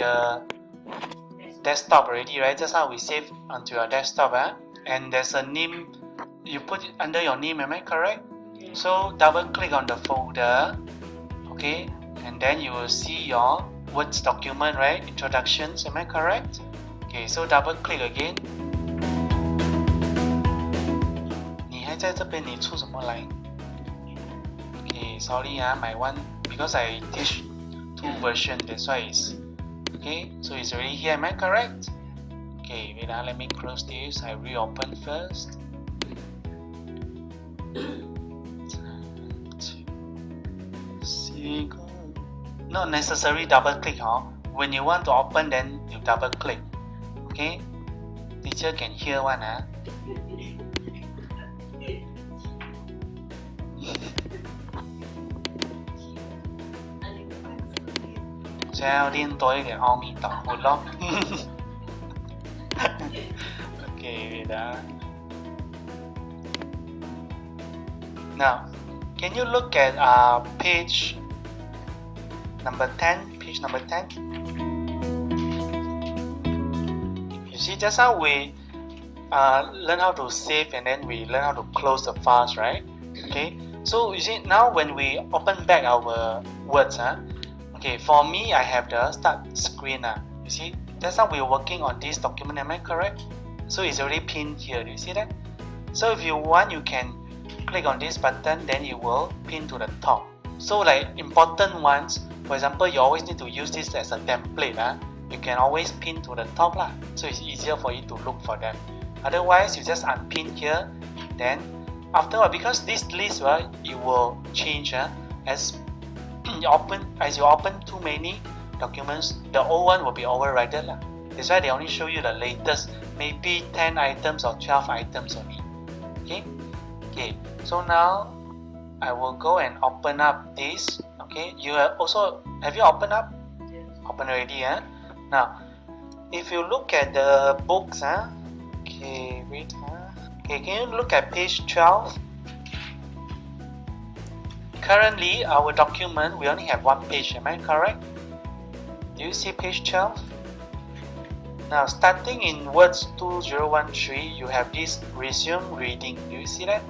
the desktop already, right? Just now we save onto your desktop, and there's a name, you put it under your name, am I correct? So double click on the folder, okay, and then you will see your words document, right? Introductions, am I correct? Okay, so double click again. 你还在这边，你出什么来？ Okay, sorry, my one, because I teach 2 versions, that's why it's okay. So it's already here, am I correct? Okay, wait, let me close this. I reopen first. Not necessary double click, when you want to open, then you double click. Okay, teacher can hear one, 现在要练多一点阿弥陀佛咯。Okay, wait. Now, can you look at page number 10? Page number 10. You see, just how we learn how to save and then we learn how to close the files, right? Okay. So you see, now when we open back our words, okay, for me, I have the start screen. You see, that's how we're working on this document, am I correct? So it's already pinned here, do you see that? So if you want, you can click on this button, then it will pin to the top. So like important ones, for example, you always need to use this as a template. You can always pin to the top, so it's easier for you to look for them. Otherwise, you just unpin here, then afterward, because this list, it will change as you open too many documents, the old one will be overridden. That's why they only show you the latest, maybe 10 items or 12 items only. Okay, so now I will go and open up this. Okay, you have you opened up? Yes. Open already, Now, if you look at the books, okay, wait, okay, can you look at page 12? Currently, our document, we only have 1 page, am I correct? Do you see page 12? Now, starting in words 2013, you have this resume reading. Do you see that?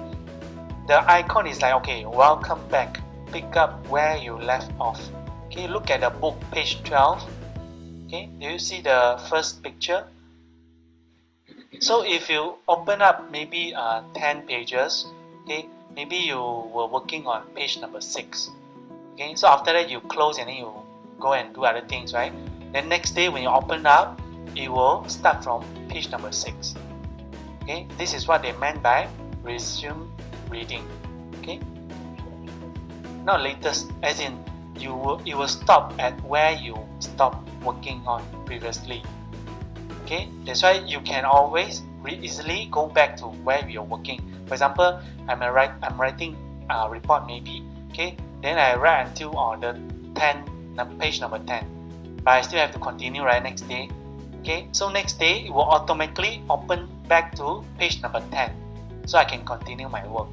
The icon is like, okay, welcome back. Pick up where you left off. Okay, look at the book, page 12. Okay, do you see the first picture? So if you open up maybe 10 pages, okay, maybe you were working on page number 6. Okay, so after that you close and then you go and do other things, right? Then next day when you open up, it will start from page number 6. Okay, this is what they meant by resume reading. Okay, not latest, as in it will stop at where you stopped working on previously. Okay, that's why you can always easily go back to where you're working. For example, I'm writing a report maybe. Okay, then I write until on the page number 10, but I still have to continue right next day. Okay, so next day it will automatically open back to page number 10, so I can continue my work.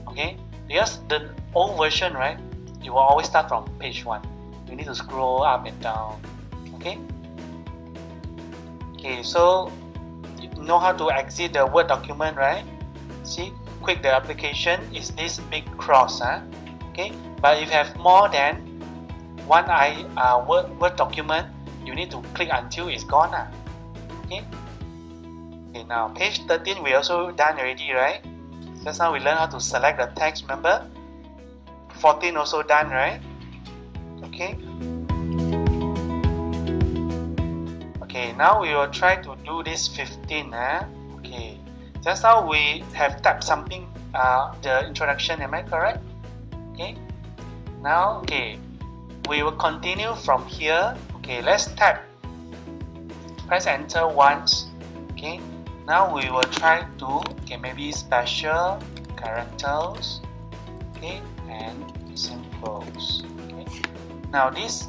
Okay, because the old version, right, it will always start from page 1. You need to scroll up and down. Okay. Okay, so you know how to exit the Word document, right? See, quick the application is this big cross, okay. But if you have more than one Word document, you need to click until it's gone, okay. Okay, now page 13 we also done already, right? Just now we learned how to select the text, remember? 14 also done, right? Okay. Okay, now we will try to do this 15. Okay, just now we have typed something, the introduction, am I correct? Okay, now, okay, we will continue from here. Okay, let's type, press enter once. Okay, now we will try to, okay, maybe special characters, okay, and symbols. Okay, now this,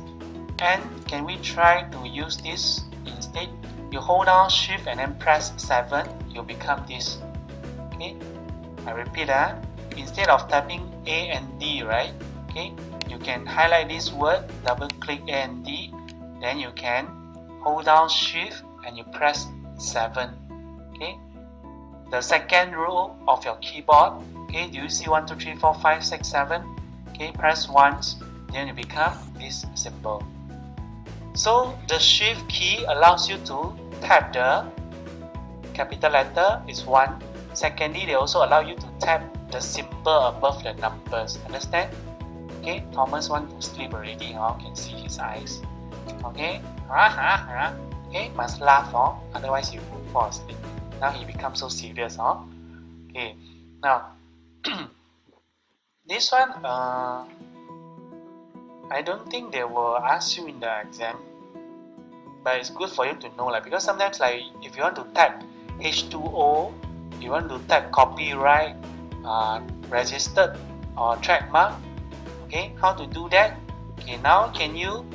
and can we try to use this? Instead, you hold down shift and then press 7, you'll become this. Okay, I repeat, instead of typing A and D, right? Okay, you can highlight this word, double click A and D, then you can hold down Shift and you press 7. Okay, the second row of your keyboard. Okay, do you see 1, 2, 3, 4, 5, 6, 7? Okay, press once, then you become this symbol. So the Shift key allows you to tap the capital letter is 1. Secondly, they also allow you to tap the symbol above the numbers. Understand? Okay, Thomas wants to sleep already. You can see his eyes. Okay, okay, must laugh, otherwise he will fall asleep. Now he becomes so serious. Okay, now this one, I don't think they will ask you in the exam, but it's good for you to know, because sometimes, like, if you want to type H2O, you want to type copyright, registered, or trademark. Okay, how to do that? Okay, now can you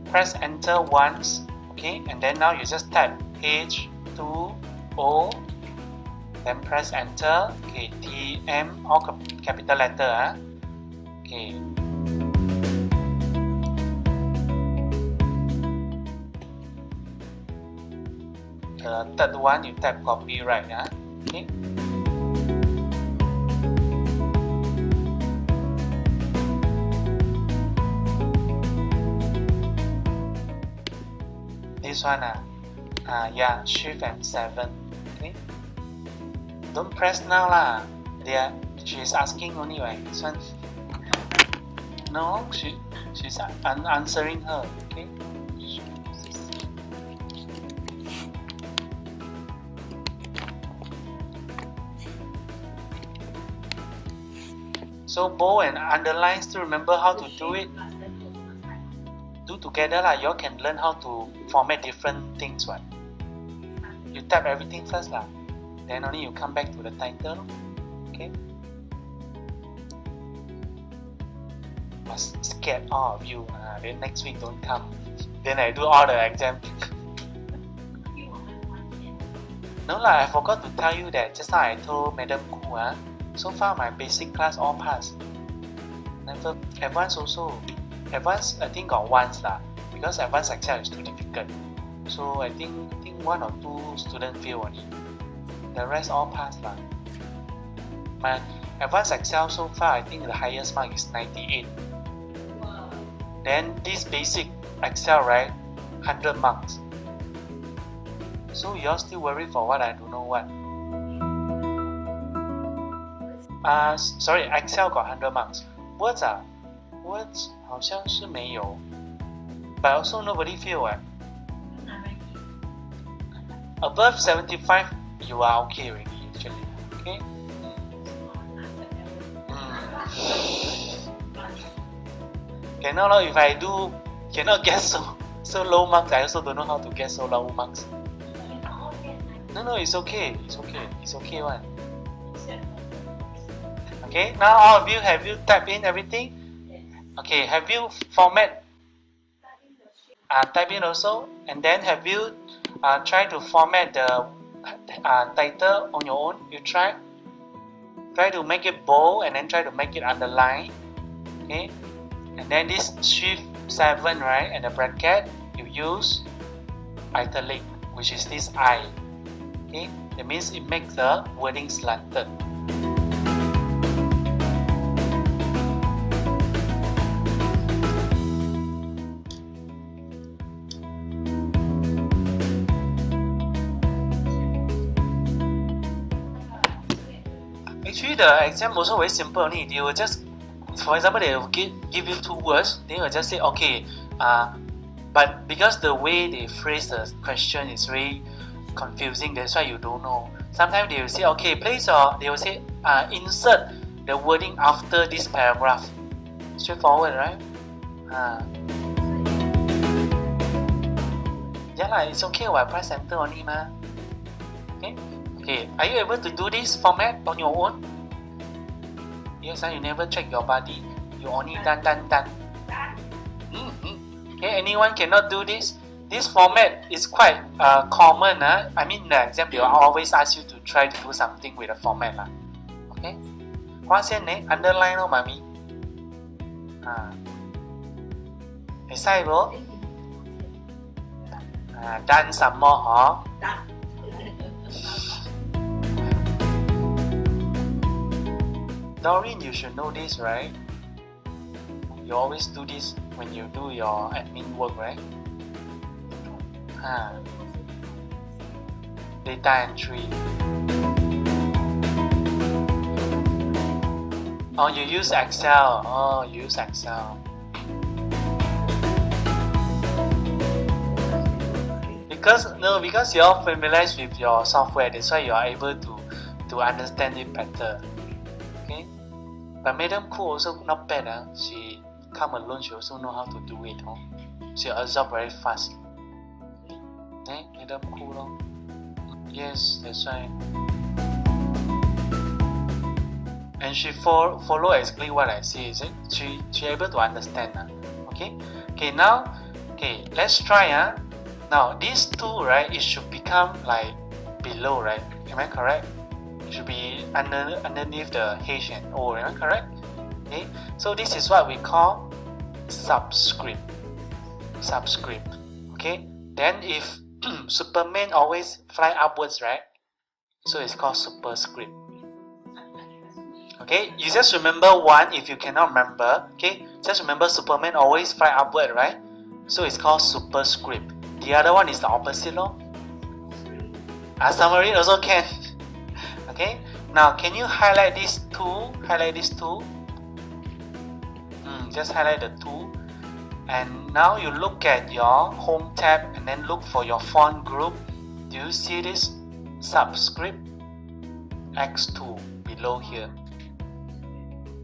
press enter once? Okay, and then now you just type H2O, then press enter. Okay, TM, all capital letter. Okay. The third one, you type copyright. Okay. This one, yeah, Shift and 7. Okay. Don't press now lah. She's asking only, right? This one. No, she's answering her. Okay. So bold and underline, still remember how to do it? Do together lah. You all can learn how to format different things, right? You type everything first lah. Then only you come back to the title. Okay. Must scared all of you. Then next week don't come. Then I do all the exam. No lah, I forgot to tell you that just now I told Madam Khoo, so far my basic class all pass. Never advanced also. Advanced I think got once lah, because advanced Excel is too difficult. So I think 1 or 2 students fail only. The rest all pass lah. My advanced Excel so far I think the highest mark is 98. Wow. Then this basic Excel, right, 100 marks. So you all still worry for what? I don't know what. Sorry, Excel got 100 marks. Words Words 好像是没有 but also nobody fail. Above 75 you are okay already actually. Okay. Cannot, if I do cannot get so low marks, I also don't know how to get so low marks. No, it's okay. It's okay one. Okay, now all of you, have you typed in everything? Okay, have you format? Type in also, and then have you tried to format the title on your own? You try to make it bold and then try to make it underline. Okay, and then this Shift 7, right, and the bracket you use italic, which is this I. Okay, that means it makes the wording slanted. Actually, the exam also very simple only. They will just, for example, they will give you 2 words. They will just say, okay, but because the way they phrase the question is very confusing, that's why you don't know. Sometimes they will say, okay, they will say, insert the wording after this paragraph. Straightforward, right? Yeah lah, it's okay. I press enter only ma. Okay, are you able to do this format on your own? Yes, you never check your body. You only done. Okay, anyone cannot do this? This format is quite common. I mean, in the exam, they will always ask you to try to do something with the format. Okay? 发现呢 underline 咯，媽咪。會使無？ done 什么哦 Doreen, you should know this, right? You always do this when you do your admin work, right? Data entry. Oh, you use Excel. Oh, you use Excel. Because you're familiar with your software, that's why you are able to understand it better. Okay? But Madam Khoo also not bad. She come alone, she also know how to do it. She absorb very fast. Okay? Madam Khoo. Yes, that's right. And she follow exactly what I say, is it? She able to understand. Okay? Okay, now, okay, let's try. Now, these two, right, it should become like below, right? Am I correct? It should be underneath the H and O, am I correct? Okay, so this is what we call subscript. Subscript. Okay, then if Superman always fly upwards, right? So it's called superscript. Okay, you just remember one if you cannot remember. Okay, just remember Superman always fly upward, right? So it's called superscript. The other one is the opposite, no? Summary also can. Okay, now can you highlight these two? Highlight these two. Just highlight the two. And now you look at your home tab and then look for your font group. Do you see this subscript X2 below here?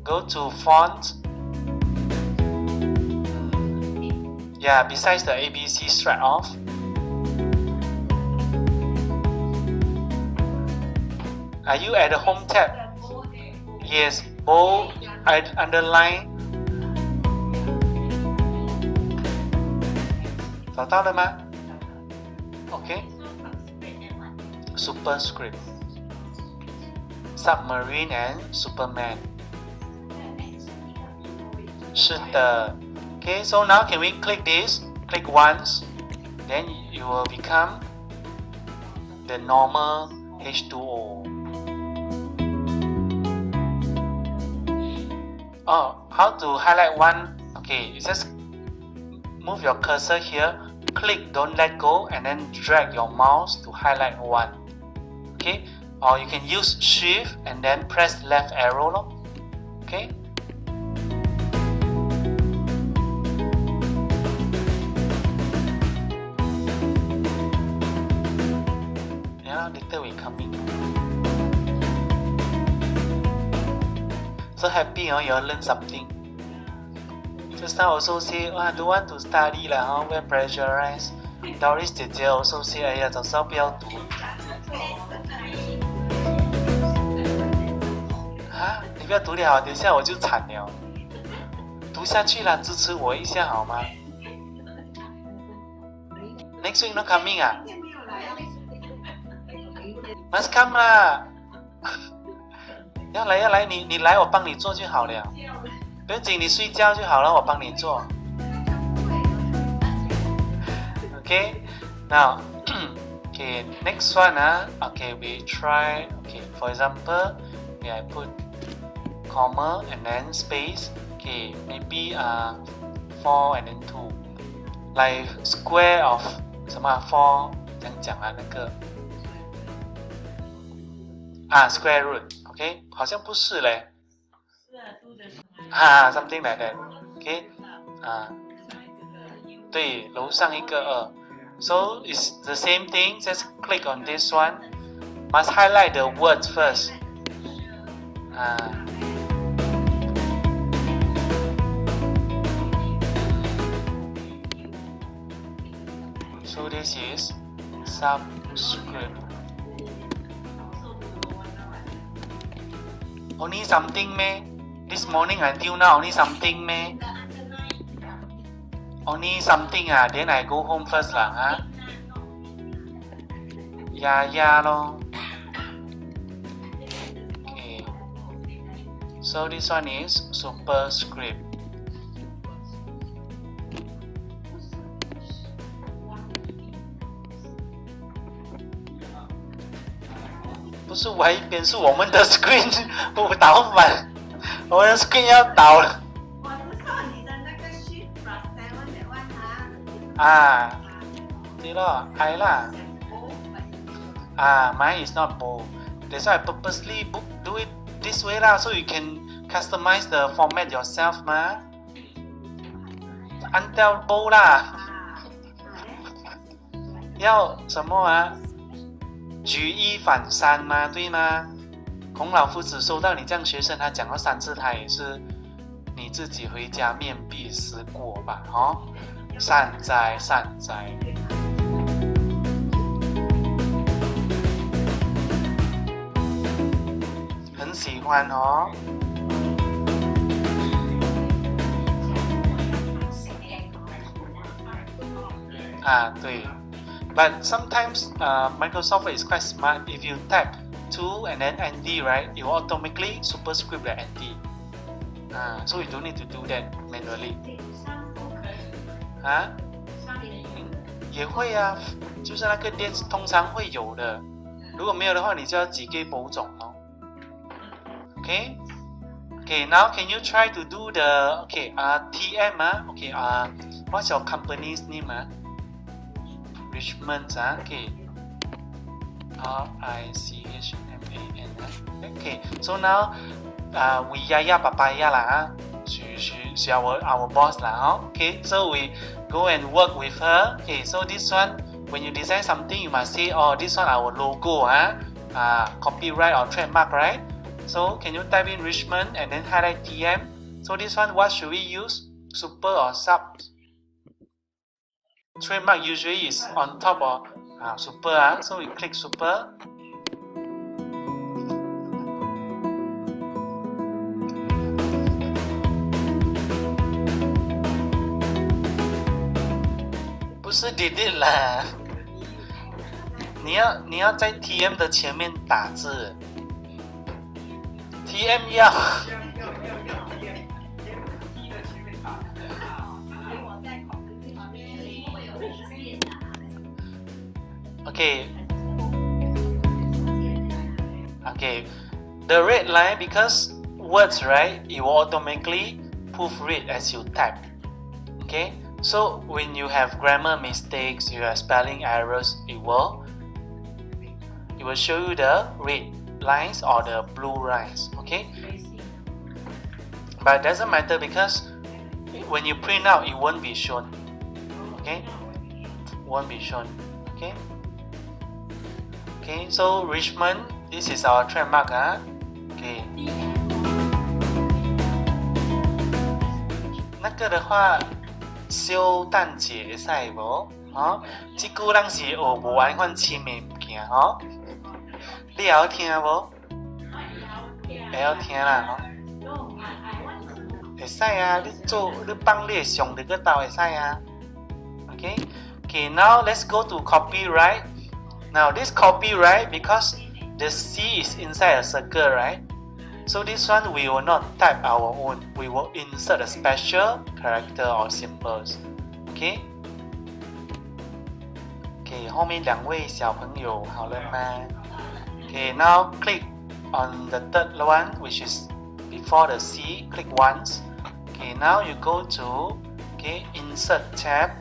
Go to font. Yeah, besides the ABC straight off. Are you at the home tab? Yes, bold, underline. 找到了吗 Okay. Superscript. Submarine and Superman. 是的。Okay, so now can we click this? Click once, then you will become the normal H2O. Oh, how to highlight one? Okay, you just move your cursor here, click, don't let go, and then drag your mouse to highlight one. Okay, or you can use Shift and then press left arrow. Okay. Later we coming. So happy, you all learn something. Just now also say, I don't want to study lah, we're pressurized. Doris 姐姐 also say, 哎呀，早知道不要读。你不要读了，等一下我就惨了。读下去啦，支持我一下好吗 ？Next week not coming 啊？Must come 啦！要来，你来，我帮你做就好了。不用紧，你睡觉就好了，我帮你做。Okay, now, okay, next one okay, we try. Okay, for example, okay, I put comma and then space. Okay, maybe 4 and then 2, like square of 什么 4 怎样讲啊那个。square root, okay? 好像不是嘞。something like that, okay? 对，楼上一个2。So it's the same thing. Just click on this one. Must highlight the words first. So this is subscript. Only something meh? This morning until now only something meh? Only something then I go home first lah Yeah lor. Okay. So this one is superscript. 不是歪一边，是我们的 screen 不倒反，我们的 screen 要倒了。我是说你的那个 Shift plus 7的话，啊，对了 ，I 啦。mine is not bold. That's why I purposely do it this way lah, so you can customize the format yourself 嘛。按掉 bold 啦。要什么啊？举一反三嘛，对吗？孔老夫子收到你这样学生，他讲了3次，他也是你自己回家面壁思过吧，哦，善哉善哉。很喜欢哦。对。But sometimes Microsoft is quite smart. If you type 2 and then ND, right, it will automatically superscript the ND. So you don't need to do that manually. 也会啊，就是那个 dates 通常会有的。如果没有的话，你就要自己补种哦。Okay. Okay. Now can you try to do the TM what's your company's name Richmond okay. RICHMAN Okay. So now we Yaya Papaya lah she our boss lah okay. So we go and work with her. Okay. So this one when you design something you must say this one our logo copyright or trademark, right? So can you type in Richmond and then highlight TM? So this one what should we use? Super or sub? Trademark usually is on top of super so we click super.不是 delete 啦，你要在 TM 的前面打字。TM 要。Okay. The red line because words, right? It will automatically proofread as you type. Okay. So when you have grammar mistakes, you have spelling errors, it will show you the red lines or the blue lines. Okay. But it doesn't matter because when you print out, it won't be shown. Okay. Won't be shown. Okay. Okay, so Richmond, this is our trademark. Okay. 那个的话，小蛋姐会使无？这句人是学无爱款深的物件你也要听无？会晓听啦会使你放你的相伫个斗会使Okay. Okay, now let's go to copyright. Now this copyright because the C is inside a circle, right? So this one we will not type our own. We will insert a special character or symbols. Okay? Okay, 后面2位小朋友好了吗 Okay, now click on the third one which is before the C. Click once. Okay, now you go to insert tab.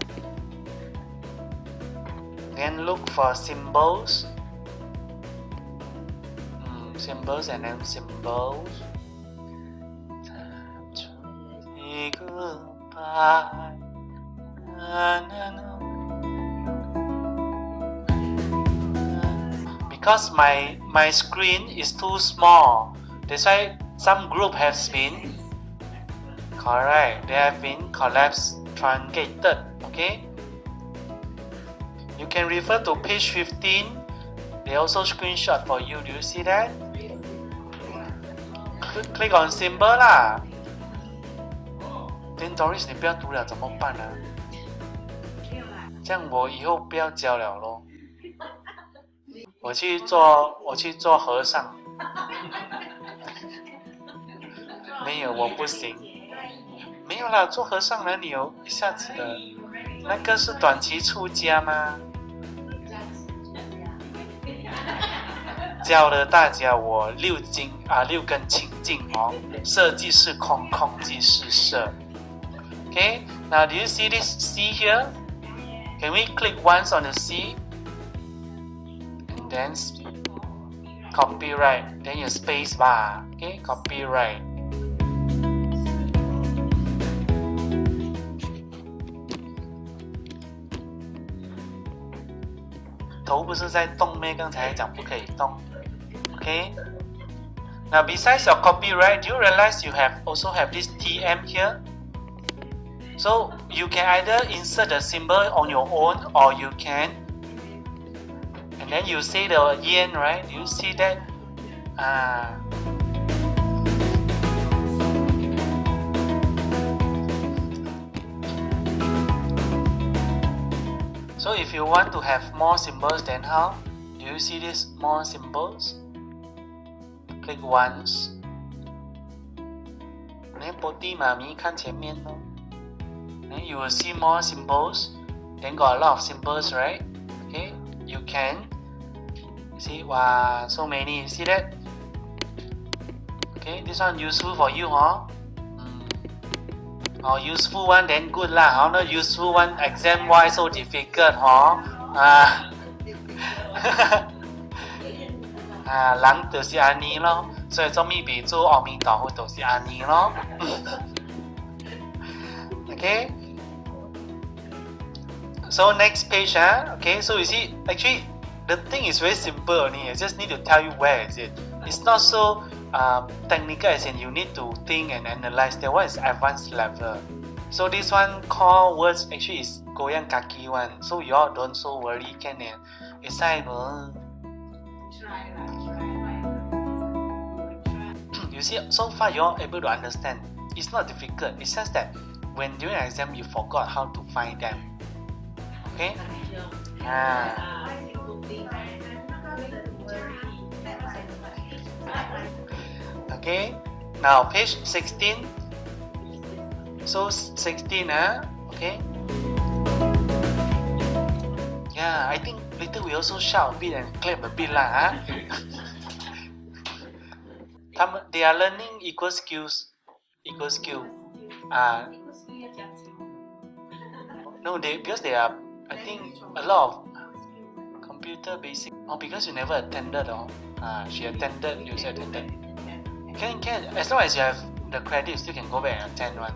Then look for symbols. Symbols and then symbols. Time to say goodbye. Because my screen is too small. That's why some group has been correct. They have been collapsed, truncated. Okay. You can refer to page 15. They also screenshot for you. Do you see that? Click on symbol 啦。Then Doris 你不要读了怎么办啊？这样我以后不要教了咯。我去做和尚。没有，我不行。没有啦，做和尚哪里有一下子的？那个是短期出家吗？教了大家我六根清净哦，色即是空，空即是色。Okay, now do you see this C here? Can we click once on the C? And then copyright, then your space bar. Okay, copyright. Đầu 不是在动咩？刚才讲不可以动。Okay. Now besides your copyright, do you realize you also have this TM here? So you can either insert the symbol on your own, or you can, and then you say the yen, right? Do you see that? So if you want to have more symbols, then how? Do you see these more symbols? Click once. 那波蒂妈咪看前面咯。Then you will see more symbols. Then got a lot of symbols, right? Okay, you can see. Wow, so many. See that? Okay, this one useful for you, huh? Oh, useful one then good lah. How not useful one? Exam wise so difficult, huh? 人就是安尼咯，所以做咪比做阿弥陀佛就是安尼咯。Okay. So next page, okay. So you see, actually, the thing is very simple only. I just need to tell you where is it. It's not so technical as in you need to think and analyze. That one is advanced level. So this one called words actually is goyang kaki one. So you all don't so worry, can it? It's like you see, so far you all able to understand. It's not difficult. It's just that when during an exam you forgot how to find them. Okay? Okay. Now page 16. So 16, okay. Yeah, I think later we also shout a bit and clap a bit lah. They are learning equal skills. Equal skill. No, because they are, I think, a lot of computer basic. Oh, because you never attended, she attended, you also attended. Can, as long as you have the credit, you still can go back and attend one.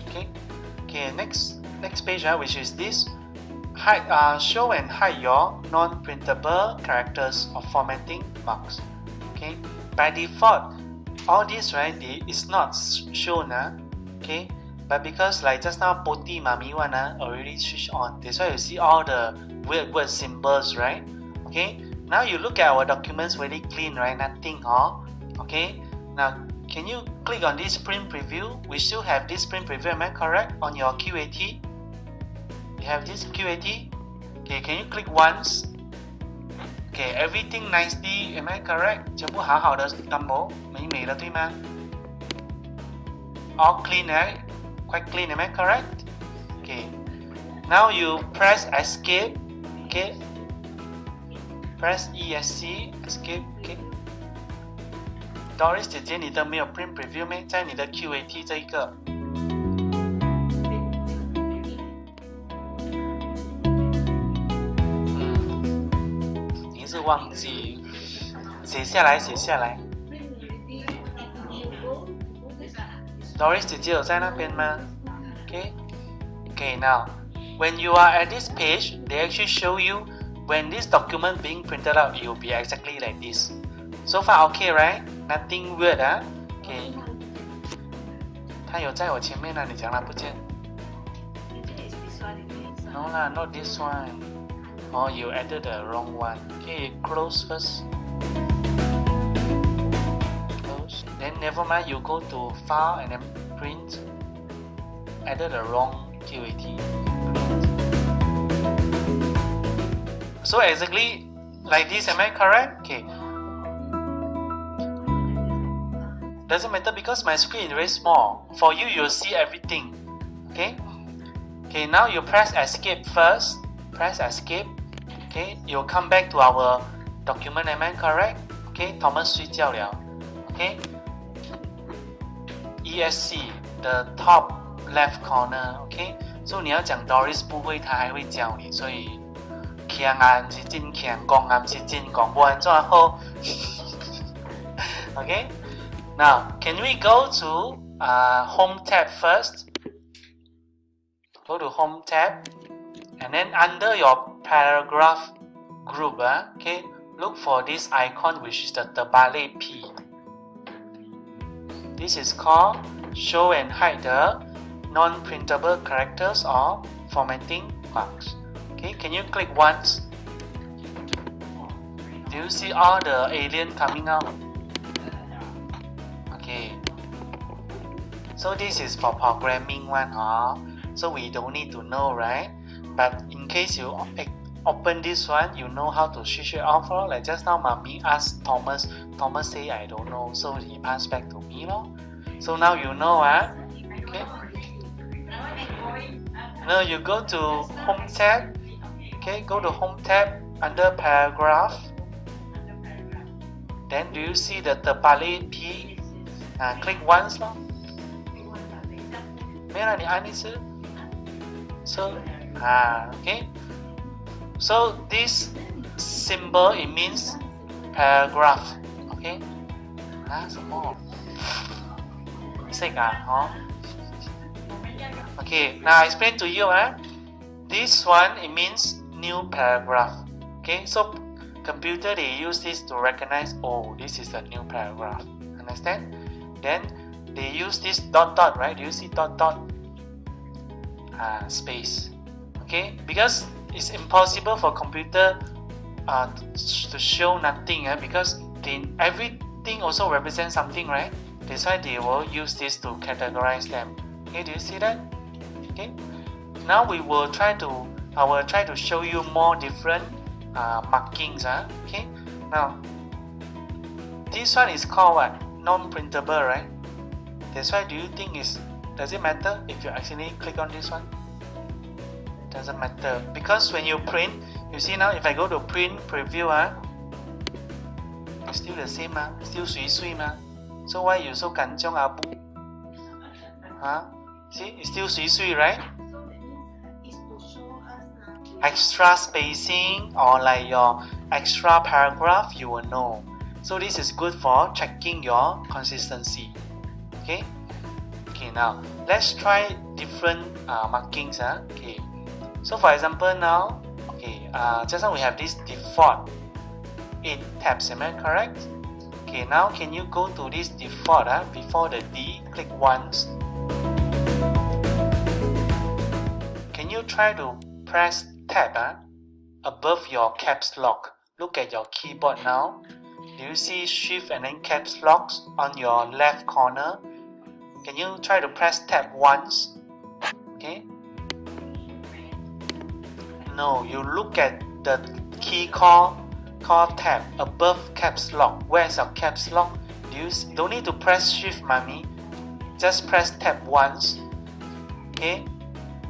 Okay. Next page, which is this. Hide, show and hide your non-printable characters or formatting marks. Okay. By default, all this right, it's not shown. Okay. But because like just now Poti Mami one already switched on. That's why you see all the weird word symbols, right? Okay. Now you look at our documents very clean, right? Nothing, okay. Now can you click on this print preview? We still have this print preview, am I correct? On your QAT? You have this QAT? Okay, can you click once? Okay, everything nicely, am I correct? 全部好好的干模，美美的，对吗？ All clean, right? Quite clean, am I correct? Okay. Now you press escape. Okay. Press ESC, escape. Okay. Doris 姐姐，你的没有 print preview 咩？在你的 QAT 这一个。你是忘记写下来。Doris 姐姐有在那边吗？ Okay, now when you are at this page, they actually show you when this document being printed out, it will be exactly like this. So far okay, right? Nothing weird, Okay. 它有在我前面你讲它不见。No lah, not this one. Oh, you added the wrong one. Okay, close first. Close. Then never mind, you go to file and then print. Added the wrong QAT. So exactly like this, am I correct? Okay. Doesn't matter because my screen is very small. For you, you'll see everything. Okay. Okay. Now you press escape first. Press escape. Okay. You'll come back to our document, am I correct? Okay, Thomas 睡觉了 okay, ESC the top left corner, okay, so 你要讲 Doris 不会，他还会教你，所以强啊唔是真强，讲啊唔是真讲，不然怎好okay, now can we go to home tab first? Go to home tab and then under your paragraph group, okay, look for this icon which is the terbalik P. This is called show and hide the non-printable characters or formatting marks. Okay, can you click once? Do you see all the alien coming out? Okay. So this is for programming one, so we don't need to know, right? But in case you open this one, you know how to switch it off. Like just now, Mommy asked Thomas. Thomas say I don't know, so he passed back to me. So now you know, okay. Now you go to home tab. Okay, go to home tab under paragraph. Then do you see the terbalik P? Click once, 没有啦，你按一次。So, okay. So this symbol it means paragraph. Okay. 什么？Okay. Now I explain to you. This one it means new paragraph. Okay. So computer they use this to recognize. Oh, this is a new paragraph. Understand? Then they use this dot dot, right? Do you see dot dot? Space. Okay, because it's impossible for computer to show nothing, because everything also represents something, right? That's why they will use this to categorize them. Okay, do you see that? Okay. Now I will try to show you more different markings. Okay. Now this one is called what? Non-printable, right? That's why do you think does it matter if you accidentally click on this one? Doesn't matter, because when you print, you see now if I go to print preview, it's still the same, still 水水 so why you so kanchiong Abu? See, it's still 水水, right? Extra spacing or like your extra paragraph, you will know. So this is good for checking your consistency. Okay. Okay, now let's try different markings. Okay. So for example now, okay, just now we have this default 8 tabs, am I correct? Okay, now can you go to this default before the D, click once. Can you try to press tab above your caps lock? Look at your keyboard now. Do you see shift and then caps locks on your left corner? Can you try to press tab once? Okay. No, you look at the key called tab above caps lock. Where's your caps lock? Don't need to press shift, mommy. Just press tab once. Okay.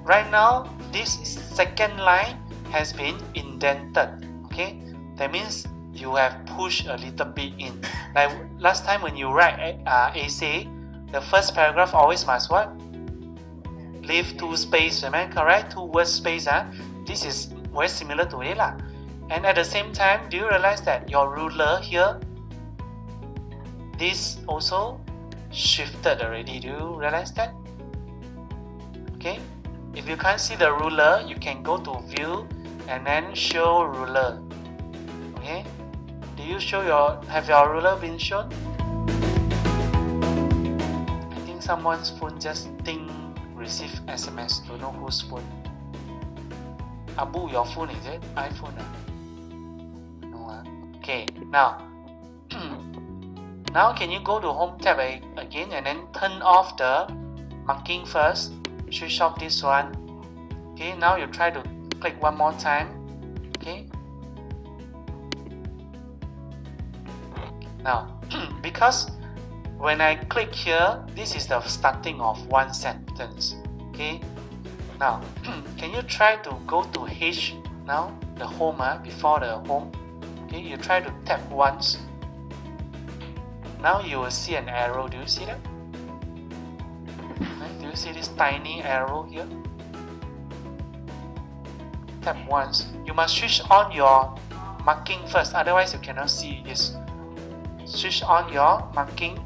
Right now, this second line has been indented. Okay. That means you have pushed a little bit in. Like last time when you write essay, the first paragraph always must what? Leave 2 space, am I correct? 2 word space. This is very similar to it. And at the same time, do you realize that your ruler here, this also shifted already? Do you realize that? Okay. If you can't see the ruler, you can go to view and then show ruler. Okay. Do you have your ruler been shown? I think someone's phone just receive SMS. Don't know whose phone. Abu, your phone is it? iPhone? No. Okay. Now, now can you go to home tab again and then turn off the marking first? Switch off this one. Okay. Now you try to click one more time. Okay. Now, because when I click here, this is the starting of one sentence. Okay. Now, can you try to go to H now, the home before the home? Okay, you try to tap once. Now you will see an arrow. Do you see that? Right? Do you see this tiny arrow here? Tap once. You must switch on your marking first, otherwise you cannot see this. Switch on your marking.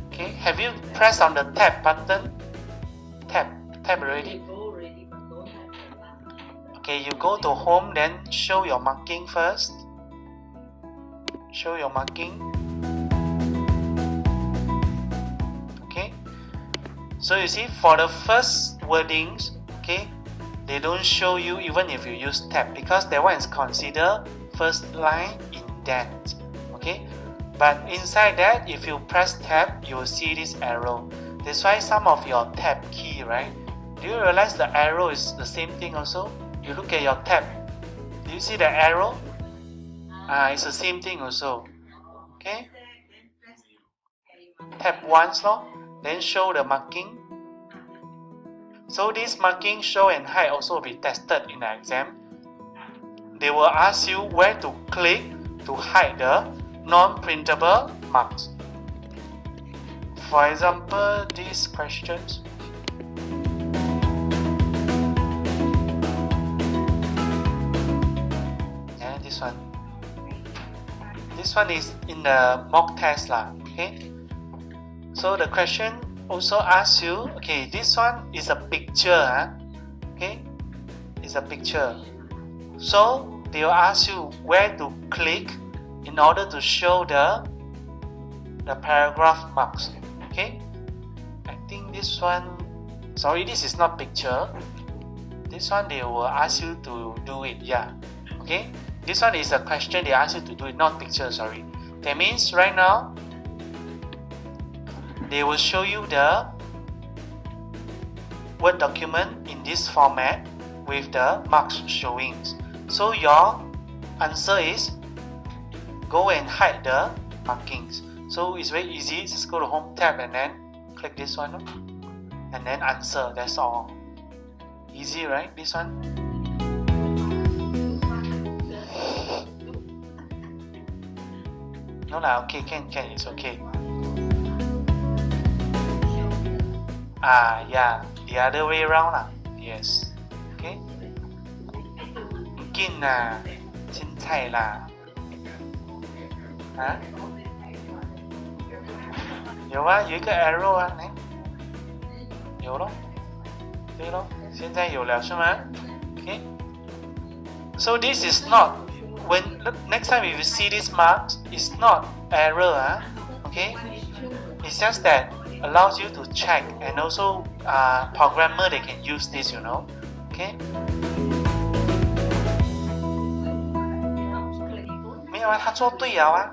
Okay, have you pressed on the tap button? Tap already? Okay, you go to home, then show your marking first. Show your marking. Okay, so you see for the first wordings, okay, they don't show you even if you use tab, because that one is considered first line indent. Okay, but inside that, if you press tab, you will see this arrow. That's why some of your tab key, right? Do you realize the arrow is the same thing also? You look at your tab. Do you see the arrow? It's the same thing also. Okay. Tap once, no? Then show the marking. So this marking show and hide also will be tested in the exam. They will ask you where to click to hide the non-printable marks. For example, these questions. Yeah, this one. This one is in the mock test lah. Okay. So the question also asks you, okay, this one is a picture, okay, it's a picture. So they will ask you where to click in order to show the paragraph marks. Okay, I think this one, sorry, this is not picture. This one they will ask you to do it. Yeah, okay. This one is a question they ask you to do it, not picture. Sorry. That means right now they will show you the Word document in this format with the marks showing. So your answer is go and hide the markings. So it's very easy. Just go to Home tab and then click this one and then answer. That's all. Easy, right? This one. No lah. Okay, can. It's okay. Yeah, the other way around lah. Yes. Okay. 唔緊啦，青菜啦。有啊，有一个 arrow 啊，来，有咯，对咯，现在有了是吗 ？Okay. So this is not when next time if you see this marks, it's not error, okay? It's just that allows you to check, and also programmer they can use this, you know, okay? 没有啊，他做对了啊。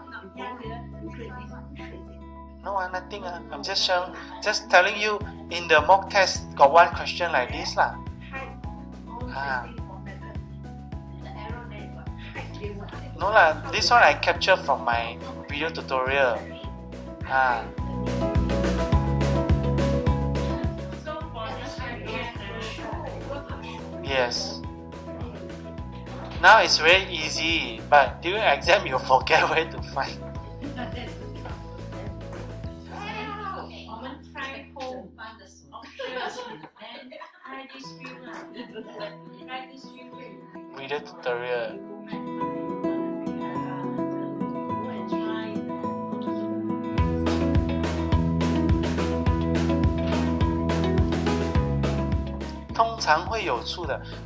No, nothing. I'm just showing, just telling you in the mock test got one question like this lah. No lah, this one I captured from my video tutorial. Yes. Now it's very easy, but during exam you forget where to find. Video tutorial.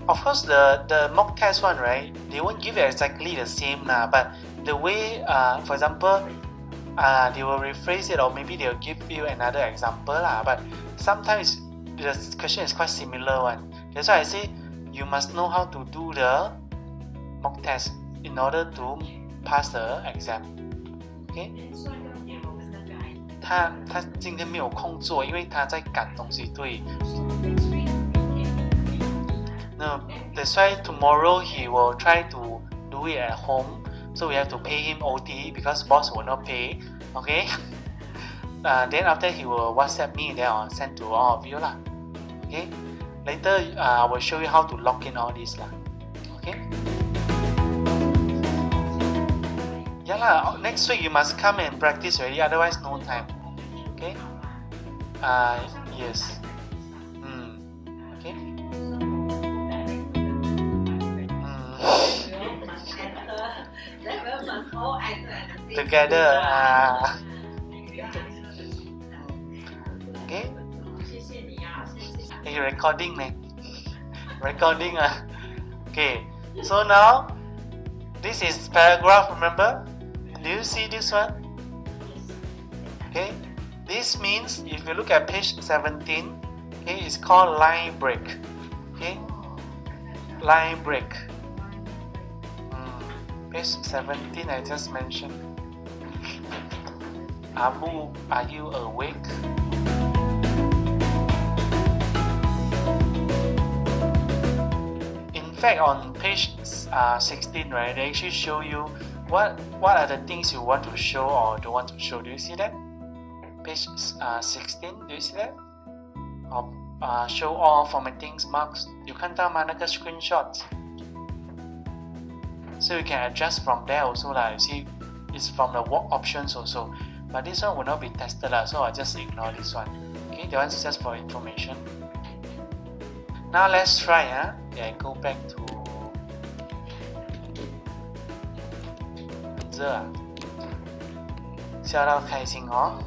Of course, the mock test one, right? They won't give you exactly the same lah, but the way, for example, they will rephrase it, or maybe they'll give you another example lah. But sometimes the question is quite similar one. That's why I say you must know how to do the mock test in order to pass the exam. Okay? 他今天没有空做，因为他在赶东西，对。No, that's why tomorrow he will try to do it at home. So we have to pay him OT because boss will not pay. Okay? Then after he will WhatsApp me, then I'll send to all of you lah. Okay? Later I will show you how to log in all this lah. Okay? Yeah lah, next week you must come and practice already, otherwise no time. Okay? Yes. Okay? Together. Okay? Hey, recording ne? Recording. Okay. So now, this is paragraph, remember? Do you see this one? Okay. This means if you look at page 17, okay, it's called line break. Okay. Line break. Page 17 I just mentioned. Abu, are you awake? In fact, on page 16, right, they actually show you what are the things you want to show or don't want to show. Do you see that? Page 16, do you see that? Or show all formatting marks. 有看到吗？那个 screenshot. So you can adjust from there also lah. You see, it's from the work options also. But this one will not be tested lah, so I just ignore this one. Okay, that one's just for information. Now let's try. Yeah, go back to 这笑到开心哦。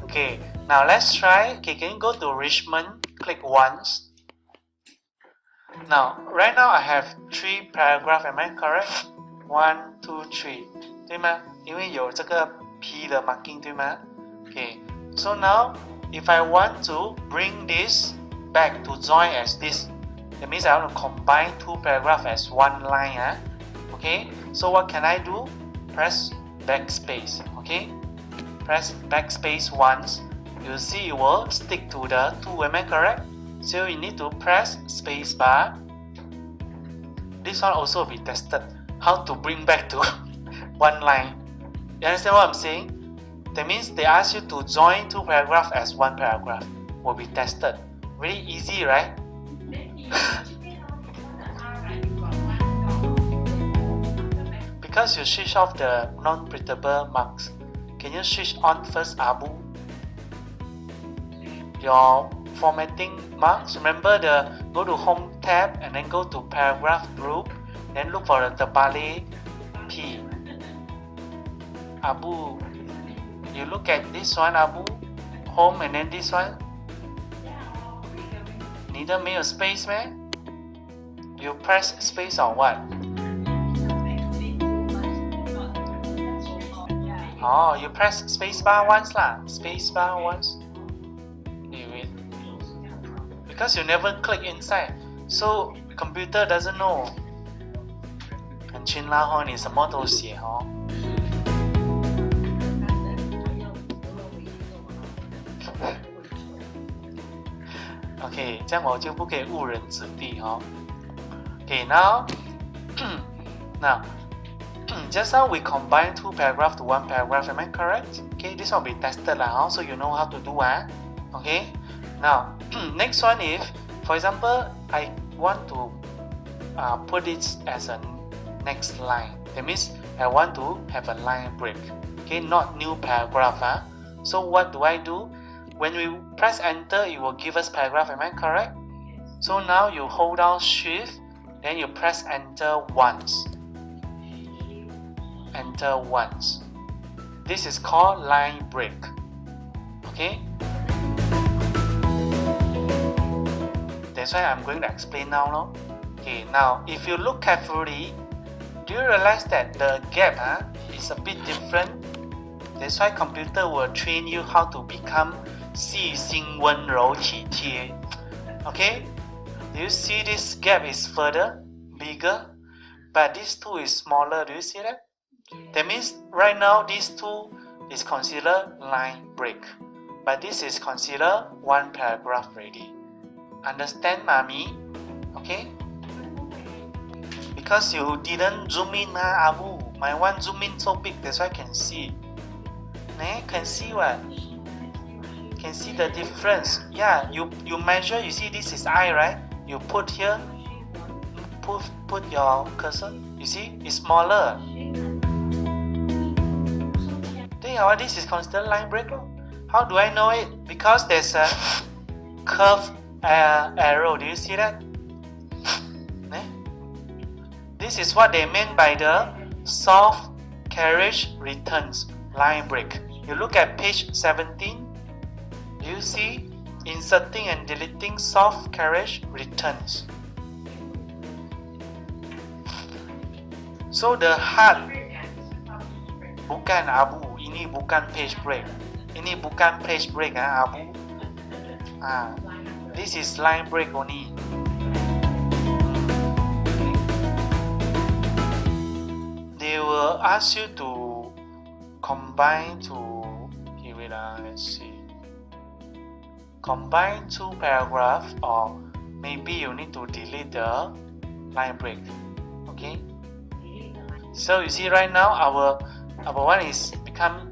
Okay, now let's try. Okay, can you go to Richmond? Click once. Now, right now I have 3 paragraphs. Am I correct? 1, 2, 3. 对吗？因为有这个 P 的 marking 对吗？ Okay. So now, if I want to bring this back to join as this, that means I want to combine 2 paragraphs as one line. Okay. So what can I do? Press backspace. Okay. Press backspace once. You see it will stick to the 2. Am I correct? So you need to press space bar. This one also will be tested. How to bring back to one line. You understand what I'm saying? That means they ask you to join 2 paragraphs as one paragraph. Will be tested. Very easy, right? Because you switch off the non-printable marks. Can you switch on first, Abu? Your formatting marks. Remember go to home tab and then go to paragraph group. Then look for the terbalik P. Abu, you look at this one, Abu. Home and then this one. 你的没有 space 咩? You press space on what? Oh, you press space bar once lah. Space bar once. Wait. Because you never click inside, so computer doesn't know. 很勤啦哦，你什么都写哦。OK， 这样我就不可以误人子弟哦。Okay, now just now we combine 2 paragraphs to 1 paragraph. Am I correct? Okay, this one will be tested lah. So you know how to do Okay. Now next one is, for example, I want to put it as a next line. That means I want to have a line break. Okay, not new paragraph. So what do I do? When we press enter, it will give us paragraph. Am I correct? So now you hold down shift, then you press enter once. Enter once. This is called line break. Okay? That's why I'm going to explain now. No? Okay, now if you look carefully, do you realize that the gap is a bit different? That's why computer will train you how to become 细心温柔体贴. Okay? Do you see this gap is further, bigger? But this 2 is smaller. Do you see that? That means right now this 2 is considered line break. But this is considered 1 paragraph already. Understand, mommy? Okay? Because you didn't zoom in, Abu. My one zoom in so big, that's why I can see. Can see what? Can see the difference. Yeah, you measure, you see this is I, right? You put here. put your cursor? You see, it's smaller. This is considered line break. How do I know it? Because there's a curved arrow. Do you see that? This is what they meant by the soft carriage returns line break. You look at page 17. Do you see inserting and deleting soft carriage returns? So the hard bukan Abu, ini bukan page break. Ini bukan page break Abu. This is line break only. They will ask you to combine to, let's see. Combine two paragraphs, or maybe you need to delete the line break. Okay. So you see right now our one is become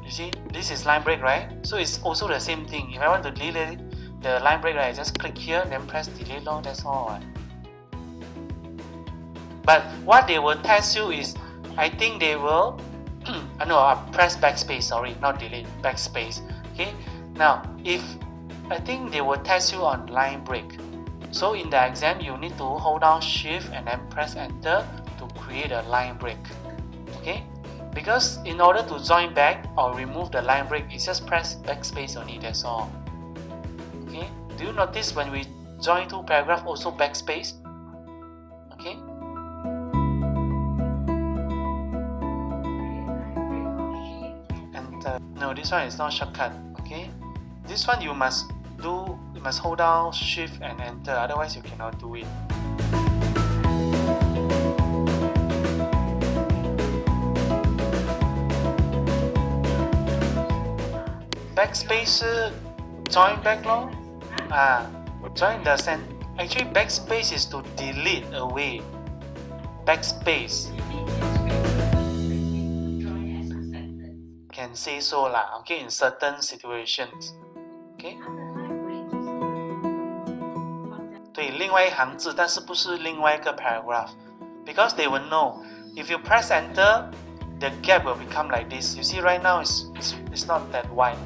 you see this is line break, right? So it's also the same thing. If I want to delete the line break, right, just click here, then press delete. That's all. Right? But what they will test you is, I think they will press backspace. Sorry, not delete, backspace. Okay. Now if I think they will test you on line break. So in the exam, you need to hold down Shift and then press Enter to create a line break. Okay? Because in order to join back or remove the line break, it's just press backspace only, that's all. Okay? Do you notice when we join two paragraphs also backspace? Okay? And no, this one is not shortcut. Okay? This one you must hold down Shift and Enter, otherwise you cannot do it. Backspace join back lor. Join the actually backspace is to delete away. Backspace. Can say so lah. Okay, in certain situations. Okay. 对，另外一行字，但是不是另外一个 paragraph. Because they will know. If you press Enter, the gap will become like this. You see right now it's not that wide.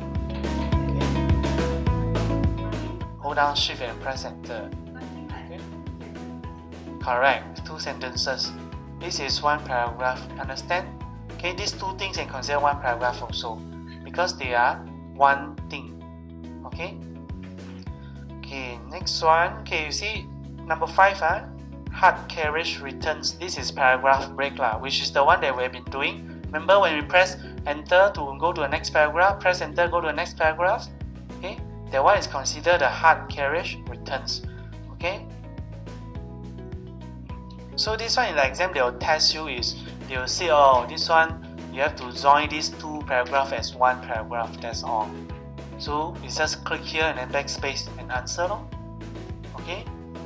Hold down Shift and press Enter. Okay. Correct. 2 sentences. This is one paragraph. Understand? Okay. These two things can consider one paragraph also, because they are one thing. Okay. Okay. Next one. Okay. You see number 5. Hard carriage returns. This is paragraph break lah, which is the one that we have been doing. Remember when we press Enter to go to the next paragraph, press Enter, go to the next paragraph. Okay. That one is considered the hard carriage returns. Okay. So this one in the exam they will test you is, they will say, oh, this one you have to join these two paragraphs as one paragraph. That's all. So you just click here and then backspace and answer lor. Okay.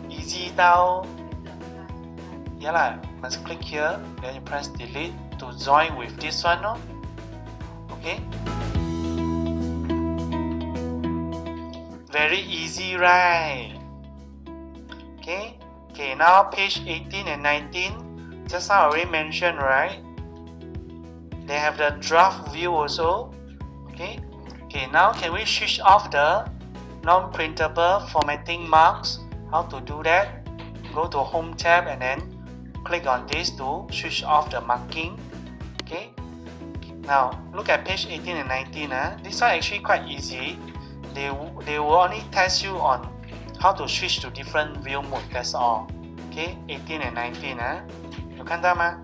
Easy到. Yeah lah. Must click here, then you press delete to join with this one lor. Okay. Very easy, right? Okay. Okay, now page 18 and 19. Just now I already mentioned, right? They have the draft view also. Okay. Okay, now can we switch off the non-printable formatting marks? How to do that? Go to Home tab and then click on this to switch off the marking. Okay. Now look at page 18 and 19. This one actually quite easy. They will only test you on how to switch to different view mode. That's all. Okay, 18 and 19. 有看到吗?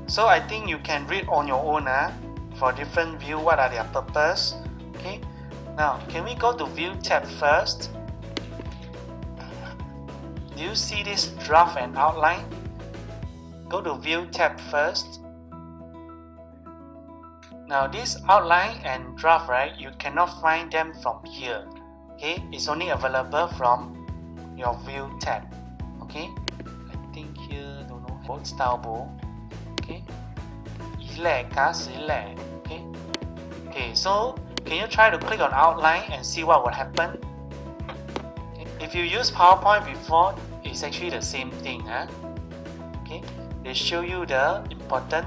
So I think you can read on your own for different view what are their purpose. Okay. Now can we go to View tab first? Do you see this draft and outline? Go to View tab first. Now this outline and draft, right, you cannot find them from here. Okay, it's only available from your View tab. Okay, I think here, don't know, both style bowl. Okay, 一列加十列. Okay, okay, so can you try to click on outline and see what will happen? Okay. If you use PowerPoint before, it's actually the same thing. Okay, they show you the important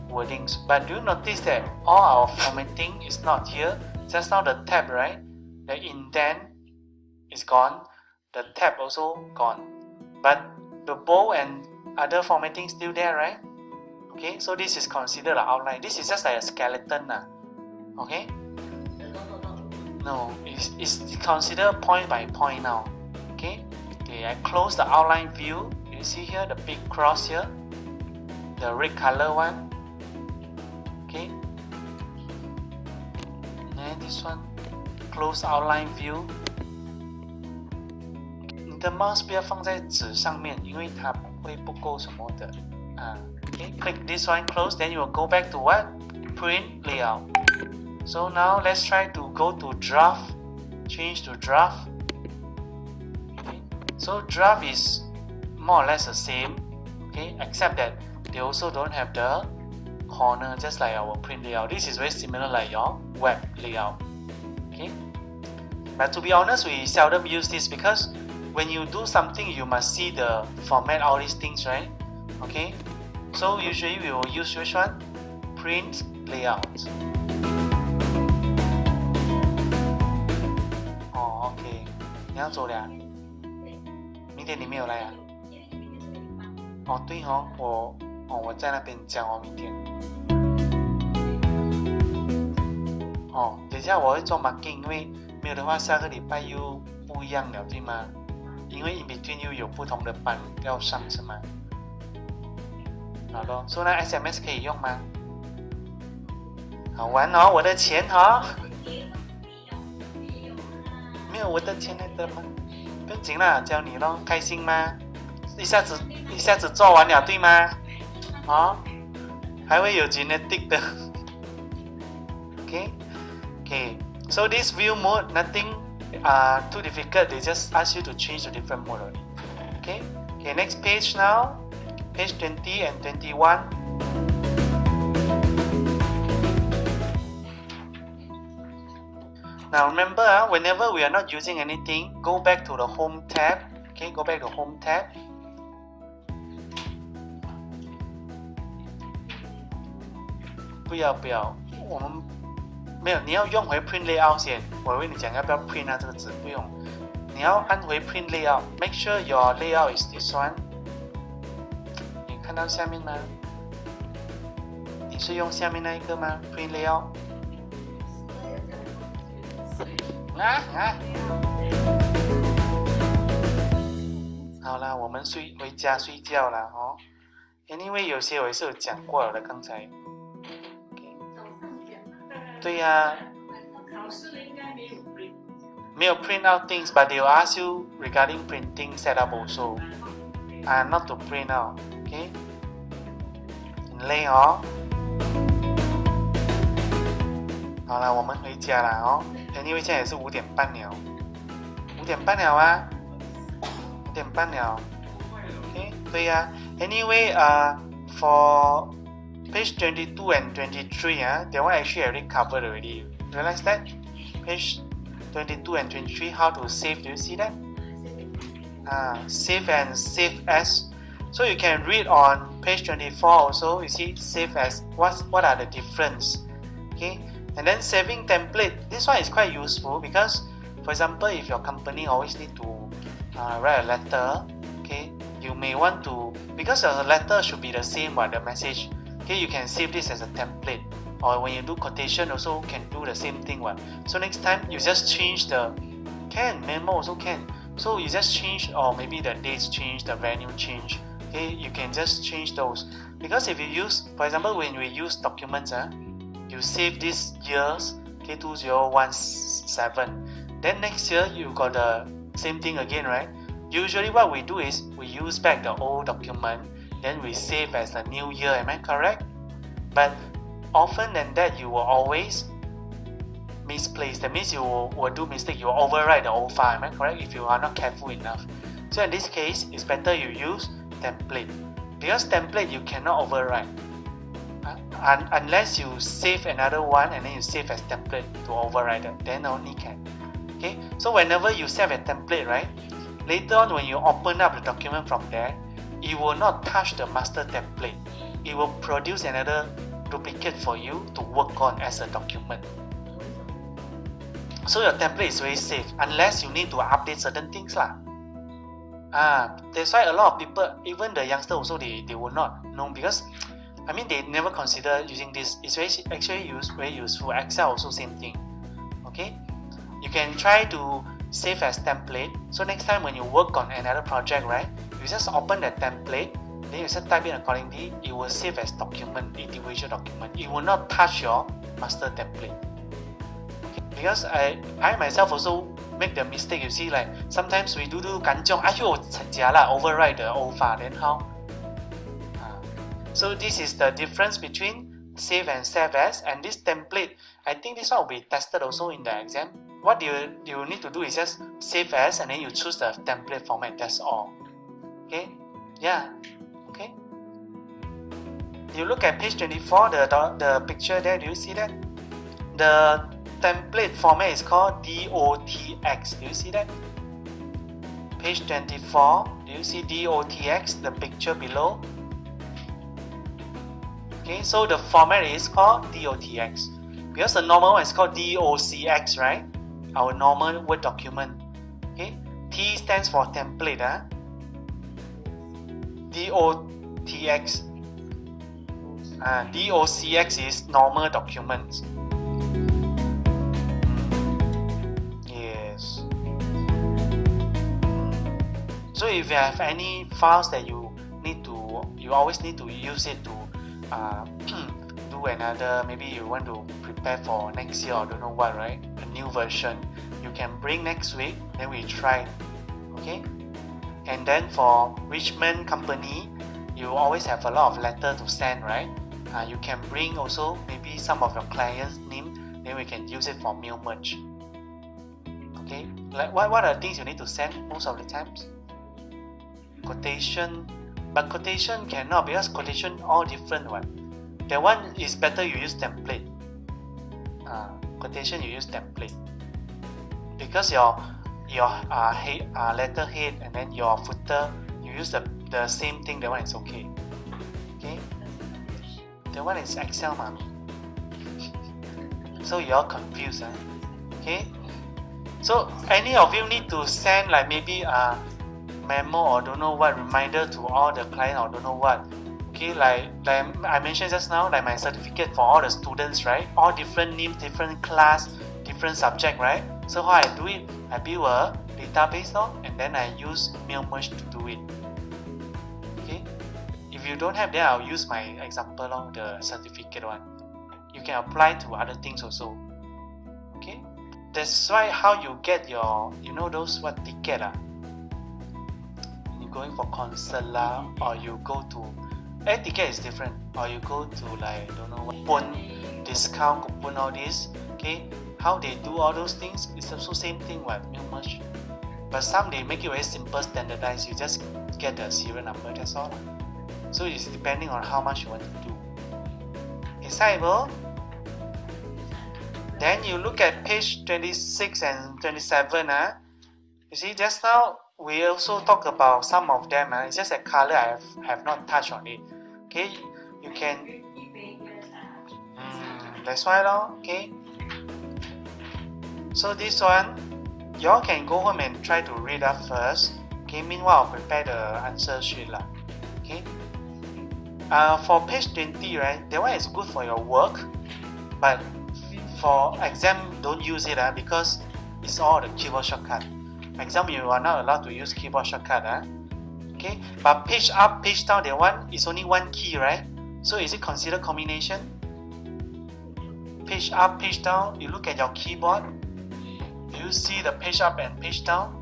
wordings, but do you notice that all our formatting is not here? Just now the tab, right? The indent is gone, the tab also gone, but the bold and other formatting still there, right? Okay, so this is considered an outline. This is just like a skeleton. Okay? No, it's considered point by point now. Okay? Okay, I close the outline view. You see here the big cross here, the red color one. Okay? And this one, close outline view. 你的 mouse 不要放在纸上面，因为它会不够什么的。Okay, click this one, close, then you will go back to what? Print layout. So now let's try to go to draft, change to draft. Okay. So draft is more or less the same, okay, except that they also don't have the corner just like our print layout. This is very similar like your web layout. Okay. But to be honest, we seldom use this because when you do something, you must see the format, all these things, right? Okay. So usually we will use which one? Print layout. Oh, okay. 你要走了？明天你没有来啊？哦，对哦，我在那边讲哦，明天。哦，等一下我会做 marking， 因为没有的话，下个礼拜又不一样了，对吗？因为 in between 又有不同的班要上，是吗？好咯，所以那 SMS 可以用吗？好玩哦，我的钱哦，没有我的钱来的吗？不用紧啦，教你咯，开心吗？一下子做完了，对吗？哦，还会有 genetic 的。Okay, so this view mode nothing too difficult. They just ask you to change to different mode only. Okay, next page now. Page 20 and 21. Now remember, whenever we are not using anything, go back to the home tab. Okay, go back to home tab.不要，我们没有，你要用回 print layout 先。我以为你讲要不要 print 这个字，不用。你要按回 print layout. Make sure your layout is this one. 看到下面吗？你是用下面那一个吗 ？Print layout。好啦，我们回家睡觉啦哦。Anyway， 有些我也是有讲过了的，刚才。对呀。考试应该没有 print。没有 print out things, but they will ask you regarding printing setup also. Not to print out. Okay. 很累哦。好了，我们回家了哦。因为现在也是5点半了。5点半了啊。5点半了。Okay， 对呀。Anyway, for page 22 and 23, that one actually already covered already. Realize that? Page 22 and 23, how to save? Do you see that? Save and save as. So you can read on page 24 also. You see, save as. What are the difference? Okay, and then saving template. This one is quite useful because, for example, if your company always need to write a letter, okay, you may want to, because the letter should be the same the message. Okay, you can save this as a template. Or when you do quotation also can do the same thing. So next time you just change the memo also can. So you just change, or maybe the dates change, the venue change. Okay, you can just change those. Because if you use, for example, when we use documents, you save these years, okay, 2017. Then next year you got the same thing again, right? Usually what we do is we use back the old document, then we save as a new year. Am I correct? But often than that, you will always misplace. That means you will do mistake. You will overwrite the old file. Am I correct? If you are not careful enough. So in this case, it's better you use template, because template you cannot overwrite unless you save another one and then you save as template to override it. Then only can. Okay, so whenever you save a template, right, later on when you open up the document from there, it will not touch the master template. It will produce another duplicate for you to work on as a document. So your template is very safe unless you need to update certain things lah. That's why a lot of people, even the youngster also, they will not know, because I mean they never consider using this. It's very useful. Excel also same thing. Okay, you can try to save as template. So next time when you work on another project, right, you just open the template, then you just type in accordingly. It will save as document, individual document. It will not touch your master template. Okay? Because I myself also make the mistake. You see, like sometimes we do kanjiong, ayo, overwrite the old file. Then how? So this is the difference between save and save as, and this template. I think this one will be tested also in the exam. What you need to do is just save as, and then you choose the template format. That's all. Okay? Yeah. Okay. You look at page 24, the picture there. Do you see that? The template format is called DOTX. Do you see that? Page 24. Do you see DOTX? The picture below. Okay, so the format is called DOTX because the normal one is called DOCX, right? Our normal Word document. Okay, T stands for template. DOTX. DOCX is normal documents. Yes. So if you have any files that you always need to use it to do another, maybe you want to prepare for next year or don't know what, right? A new version. You can bring next week, then we try. Okay? And then for Richmond company, you always have a lot of letter to send, right? You can bring also maybe some of your clients' name, then we can use it for mail merge. Okay? Like what are the things you need to send most of the times? Quotation. But quotation cannot, because quotation all different one. That one is better you use template. Quotation you use template. Because your letter head and then your footer, you use the same thing. That one is okay. Okay. That one is Excel, mommy. So you're confused, okay? So any of you need to send like maybe a memo or don't know what reminder to all the client or don't know what. Okay, like I mentioned just now, like my certificate for all the students, right? All different names, different class, different subject, right? So how I do it? I build a database now, and then I use mail merge to do it. Okay. If you don't have that, I'll use my example of the certificate one. You can apply to other things also. Okay. That's why how you get your, those what ticket going for concert or you go to air ticket is different, or you go to like don't know what coupon, discount coupon, all this. Okay, how they do all those things is also same thing with mail merge, but some they make it very simple, standardized. You just get the serial number, that's all. So it's depending on how much you want to do. Inside, then you look at page 26 and 27. You see, just now we also talk about some of them. It's just a color I have not touched on it. Okay, you can. That's why, okay. So this one, y'all can go home and try to read up first. Okay, meanwhile I'll prepare the answer sheet lah. Okay. For page 20, right? That one is good for your work, but for exam don't use it because it's all the keyboard shortcut. Exam you are not allowed to use keyboard shortcut. Okay, but page up, page down, that one is only one key, right? So is it considered combination? Page up, page down, you look at your keyboard. Do you see the page up and page down?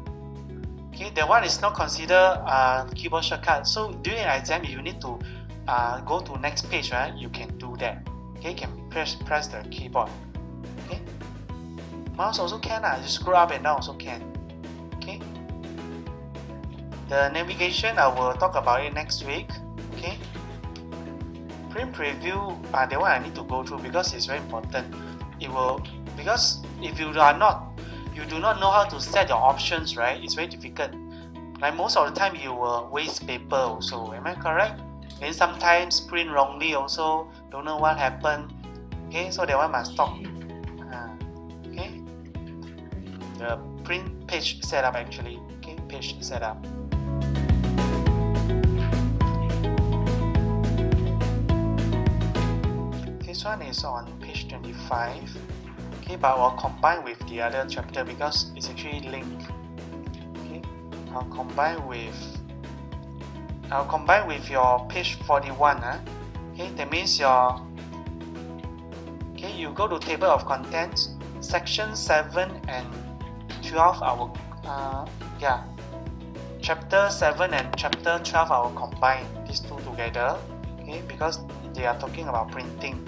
Okay, that one is not considered keyboard shortcut. So during an exam, if you need to go to next page, right? You can do that. Okay, you can press the keyboard. Okay, mouse also can. You scroll up and down also can. Okay. The navigation I will talk about it next week. Okay. Print preview, that one I need to go through because it's very important. It will, because if you are not, you do not know how to set your options, right? It's very difficult. Like most of the time you will waste paper also, am I correct? Then sometimes print wrongly also, don't know what happened. Okay, so that one must stop. Okay, the print page setup actually. Okay, page setup. This one is on page 25. Okay, but I'll combine with the other chapter because it's actually linked. Okay, I'll combine with your page 41. Okay, that means your you go to table of contents, section 7 and 12. Chapter 7 and chapter 12 I will combine these two together. Okay, because they are talking about printing.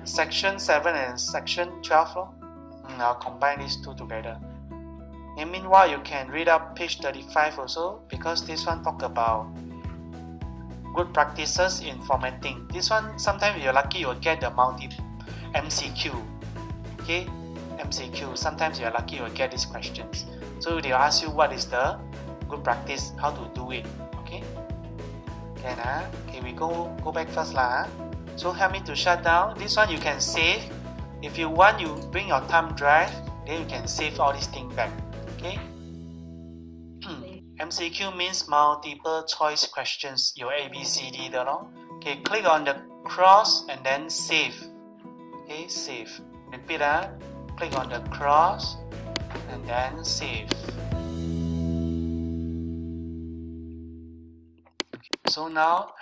Section 7 and section 12, I'll combine these two together. And meanwhile, you can read up page 35 also, because this one talk about good practices in formatting. This one, sometimes you're lucky you'll get the MCQ. Okay, MCQ. Sometimes you're lucky you'll get these questions. So they'll ask you what is the good practice, how to do it. Okay. Okay, we go back first lah. So help me to shut down. This one you can save. If you want, you bring your thumb drive, then you can save all these things back. Okay. MCQ means multiple choice questions. Your ABCD 的咯. Okay, click on the cross and then save. Okay, save. Repeat click on the cross and then save. So now